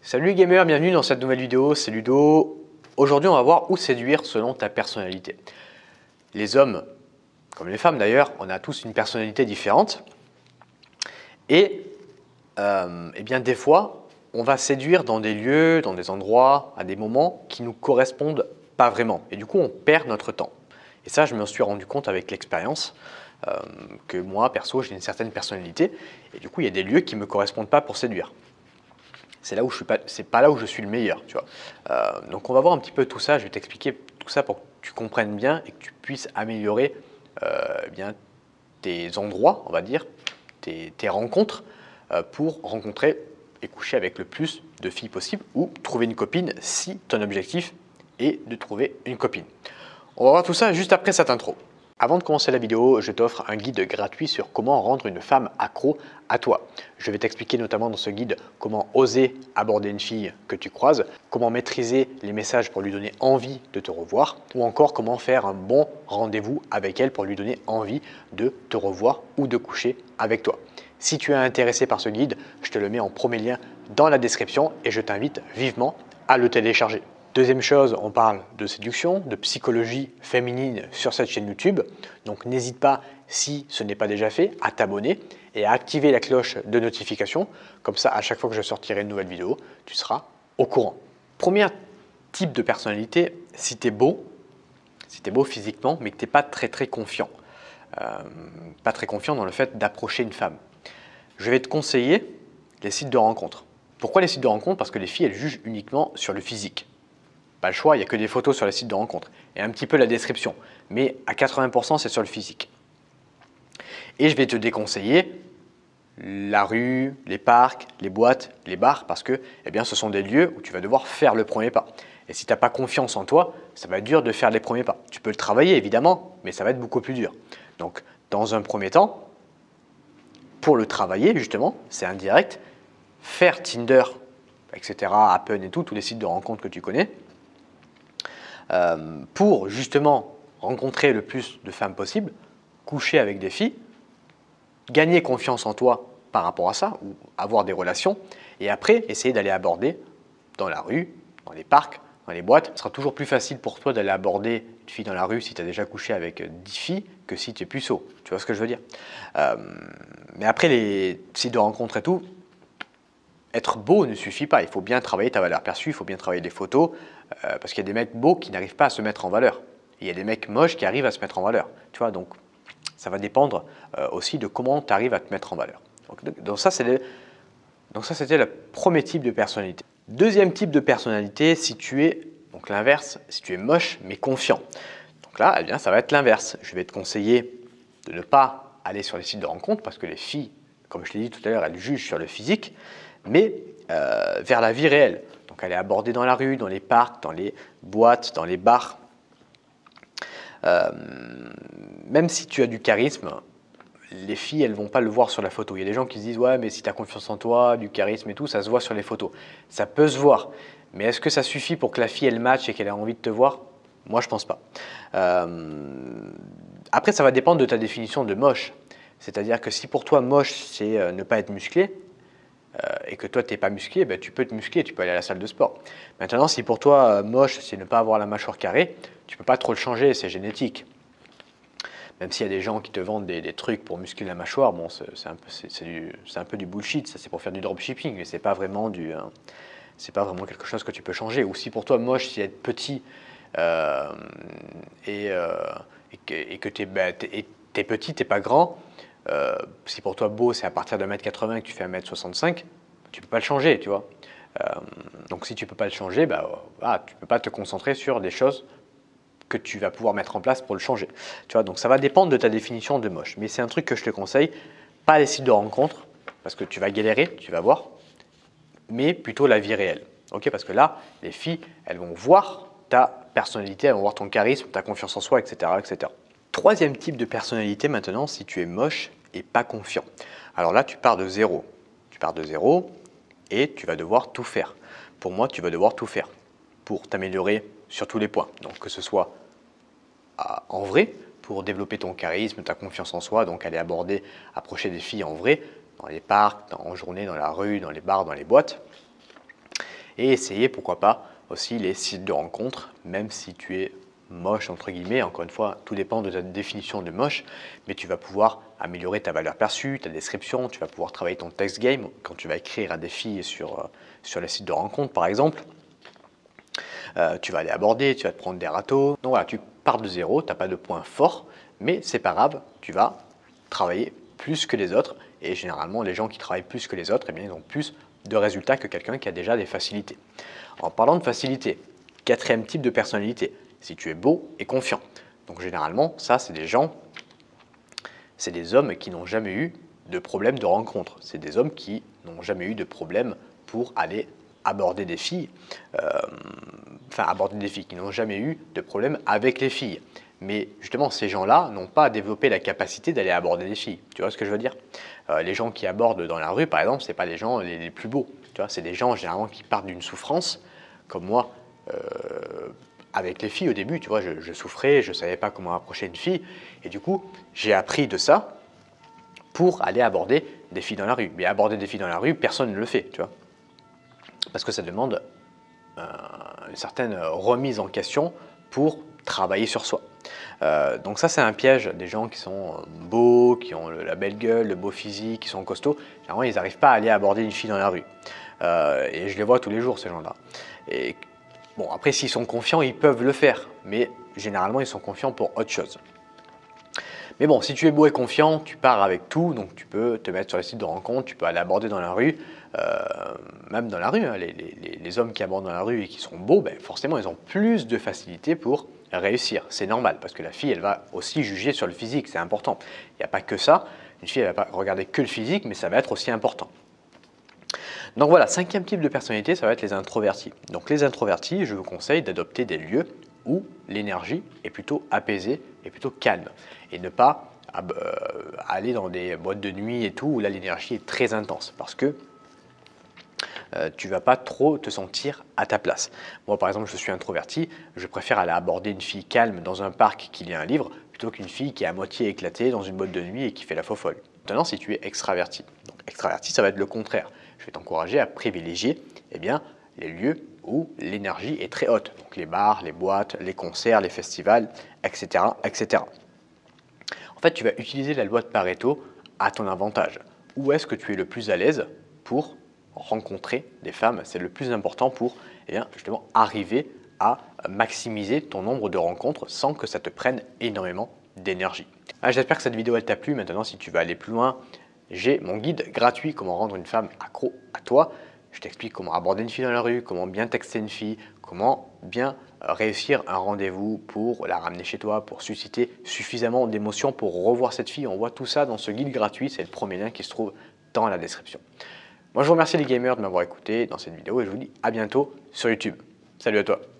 Salut les gamers, bienvenue dans cette nouvelle vidéo, c'est Ludo. Aujourd'hui on va voir où séduire selon ta personnalité. Les hommes, comme les femmes d'ailleurs, on a tous une personnalité différente. Et eh bien des fois, on va séduire dans des lieux, dans des endroits, à des moments qui ne nous correspondent pas vraiment. Et du coup on perd notre temps. Et ça je me suis rendu compte avec l'expérience que moi perso j'ai une certaine personnalité. Et du coup il y a des lieux qui ne me correspondent pas pour séduire. C'est là où c'est pas là où je suis le meilleur, tu vois. Donc on va voir un petit peu tout ça. Je vais t'expliquer tout ça pour que tu comprennes bien et que tu puisses améliorer bien tes endroits, on va dire, tes rencontres pour rencontrer et coucher avec le plus de filles possible ou trouver une copine si ton objectif est de trouver une copine. On va voir tout ça juste après cette intro. Avant de commencer la vidéo, je t'offre un guide gratuit sur comment rendre une femme accro à toi. Je vais t'expliquer notamment dans ce guide comment oser aborder une fille que tu croises, comment maîtriser les messages pour lui donner envie de te revoir, ou encore comment faire un bon rendez-vous avec elle pour lui donner envie de te revoir ou de coucher avec toi. Si tu es intéressé par ce guide, je te le mets en premier lien dans la description et je t'invite vivement à le télécharger. Deuxième chose, on parle de séduction, de psychologie féminine sur cette chaîne YouTube. Donc n'hésite pas, si ce n'est pas déjà fait, à t'abonner et à activer la cloche de notification. Comme ça, à chaque fois que je sortirai une nouvelle vidéo, tu seras au courant. Premier type de personnalité, si tu es beau physiquement, mais que tu n'es pas très confiant. Pas très confiant dans le fait d'approcher une femme. Je vais te conseiller les sites de rencontres. Pourquoi les sites de rencontres? Parce que les filles, elles jugent uniquement sur le physique. Pas le choix, il n'y a que des photos sur les sites de rencontres et un petit peu la description. Mais à 80%, c'est sur le physique. Et je vais te déconseiller la rue, les parcs, les boîtes, les bars parce que eh bien, ce sont des lieux où tu vas devoir faire le premier pas. Et si tu n'as pas confiance en toi, ça va être dur de faire les premiers pas. Tu peux le travailler évidemment, mais ça va être beaucoup plus dur. Donc, dans un premier temps, pour le travailler justement, c'est indirect, faire Tinder, etc., Happn et tout, tous les sites de rencontres que tu connais, pour justement rencontrer le plus de femmes possible, coucher avec des filles, gagner confiance en toi par rapport à ça, ou avoir des relations, et après essayer d'aller aborder dans la rue, dans les parcs, dans les boîtes. Ce sera toujours plus facile pour toi d'aller aborder une fille dans la rue si tu as déjà couché avec 10 filles que si tu es puceau. Tu vois ce que je veux dire? Mais après les sites de rencontres et tout, être beau ne suffit pas, il faut bien travailler ta valeur perçue, il faut bien travailler des photos, parce qu'il y a des mecs beaux qui n'arrivent pas à se mettre en valeur. Et il y a des mecs moches qui arrivent à se mettre en valeur. Tu vois, donc ça va dépendre aussi de comment tu arrives à te mettre en valeur. Donc ça, c'était le premier type de personnalité. Deuxième type de personnalité, si tu es, donc l'inverse, si tu es moche mais confiant. Donc là, eh bien, ça va être l'inverse. Je vais te conseiller de ne pas aller sur les sites de rencontres parce que les filles, comme je l'ai dit tout à l'heure, elles jugent sur le physique, mais vers la vie réelle. Donc aller aborder dans la rue, dans les parcs, dans les boîtes, dans les bars. Même si tu as du charisme, les filles, elles ne vont pas le voir sur la photo. Il y a des gens qui se disent « ouais, mais si tu as confiance en toi, du charisme et tout, ça se voit sur les photos ». Ça peut se voir, mais est-ce que ça suffit pour que la fille, elle matche et qu'elle ait envie de te voir? Moi, je ne pense pas. Après, ça va dépendre de ta définition de moche. C'est-à-dire que si pour toi, moche, c'est ne pas être musclé, et que toi, tu n'es pas musclé, ben, tu peux te muscler, tu peux aller à la salle de sport. Maintenant, si pour toi, moche, c'est ne pas avoir la mâchoire carrée, tu ne peux pas trop le changer, c'est génétique. Même s'il y a des gens qui te vendent des trucs pour muscler la mâchoire, bon, c'est un peu du bullshit, ça c'est pour faire du dropshipping, mais c'est pas vraiment quelque chose que tu peux changer. Ou si pour toi, moche, c'est être petit et que tu es petit, tu n'es pas grand, si pour toi beau c'est à partir de 1m80 et que tu fais 1m65, tu ne peux pas le changer, tu vois. Donc si tu ne peux pas le changer, tu ne peux pas te concentrer sur des choses que tu vas pouvoir mettre en place pour le changer. Tu vois, donc ça va dépendre de ta définition de moche. Mais c'est un truc que je te conseille, pas les sites de rencontres, parce que tu vas galérer, tu vas voir, mais plutôt la vie réelle. Okay, parce que là, les filles, elles vont voir ta personnalité, elles vont voir ton charisme, ta confiance en soi, etc., etc. Troisième type de personnalité maintenant, si tu es moche et pas confiant. Alors là, tu pars de zéro. Tu pars de zéro et tu vas devoir tout faire. Pour moi, tu vas devoir tout faire pour t'améliorer sur tous les points. Donc que ce soit en vrai, pour développer ton charisme, ta confiance en soi, donc aller approcher des filles en vrai, dans les parcs, en journée, dans la rue, dans les bars, dans les boîtes. et essayer pourquoi pas aussi les sites de rencontres, même si tu es moche entre guillemets, encore une fois tout dépend de ta définition de moche, mais tu vas pouvoir améliorer ta valeur perçue, ta description, tu vas pouvoir travailler ton text game quand tu vas écrire à des filles sur les sites de rencontres par exemple. Tu vas aller aborder, tu vas te prendre des râteaux. Donc voilà, tu pars de zéro, tu n'as pas de point fort, mais c'est pas grave, tu vas travailler plus que les autres. Et généralement, les gens qui travaillent plus que les autres, eh bien, ils ont plus de résultats que quelqu'un qui a déjà des facilités. En parlant de facilité, quatrième type de personnalité, si tu es beau et confiant. Donc généralement, ça, c'est des gens, c'est des hommes qui n'ont jamais eu de problème de rencontre. C'est des hommes qui n'ont jamais eu de problème pour aller aborder des filles, qui n'ont jamais eu de problème avec les filles. Mais justement, ces gens-là n'ont pas développé la capacité d'aller aborder des filles. Tu vois ce que je veux dire? Les gens qui abordent dans la rue, par exemple, ce n'est pas les gens les plus beaux. Tu vois, c'est des gens généralement qui partent d'une souffrance, comme moi, avec les filles au début. Tu vois, je souffrais, je ne savais pas comment approcher une fille. Et du coup, j'ai appris de ça pour aller aborder des filles dans la rue. Mais aborder des filles dans la rue, personne ne le fait, tu vois. Parce que ça demande une certaine remise en question pour travailler sur soi. Donc ça, c'est un piège des gens qui sont beaux, qui ont la belle gueule, le beau physique, qui sont costauds. Généralement, ils n'arrivent pas à aller aborder une fille dans la rue. Et je les vois tous les jours, ces gens-là. Et bon, après, s'ils sont confiants, ils peuvent le faire. Mais généralement, ils sont confiants pour autre chose. Mais bon, si tu es beau et confiant, tu pars avec tout, donc tu peux te mettre sur les sites de rencontres, tu peux aller aborder dans la rue, même dans la rue, hein, les hommes qui abordent dans la rue et qui sont beaux, ben forcément ils ont plus de facilité pour réussir, c'est normal, parce que la fille elle va aussi juger sur le physique, c'est important. Il n'y a pas que ça, une fille elle ne va pas regarder que le physique, mais ça va être aussi important. Donc voilà, cinquième type de personnalité, ça va être les introvertis. Donc les introvertis, je vous conseille d'adopter des lieux où l'énergie est plutôt apaisée et plutôt calme. Et ne pas aller dans des boîtes de nuit et tout, où là l'énergie est très intense, parce que tu ne vas pas trop te sentir à ta place. Moi par exemple, je suis introverti, je préfère aller aborder une fille calme dans un parc qui lit un livre, plutôt qu'une fille qui est à moitié éclatée dans une boîte de nuit et qui fait la faux folle. Maintenant, si tu es extraverti, donc extraverti, ça va être le contraire. Je vais t'encourager à privilégier les lieux où l'énergie est très haute. Donc les bars, les boîtes, les concerts, les festivals, etc., etc. En fait, tu vas utiliser la loi de Pareto à ton avantage. Où est-ce que tu es le plus à l'aise pour rencontrer des femmes? C'est le plus important pour justement arriver à maximiser ton nombre de rencontres sans que ça te prenne énormément d'énergie. J'espère que cette vidéo t'a plu. Maintenant, si tu veux aller plus loin, j'ai mon guide gratuit comment rendre une femme accro à toi. Je t'explique comment aborder une fille dans la rue, comment bien texter une fille, comment bien réussir un rendez-vous pour la ramener chez toi, pour susciter suffisamment d'émotions pour revoir cette fille. On voit tout ça dans ce guide gratuit, c'est le premier lien qui se trouve dans la description. Moi je vous remercie les gamers de m'avoir écouté dans cette vidéo et je vous dis à bientôt sur YouTube. Salut à toi!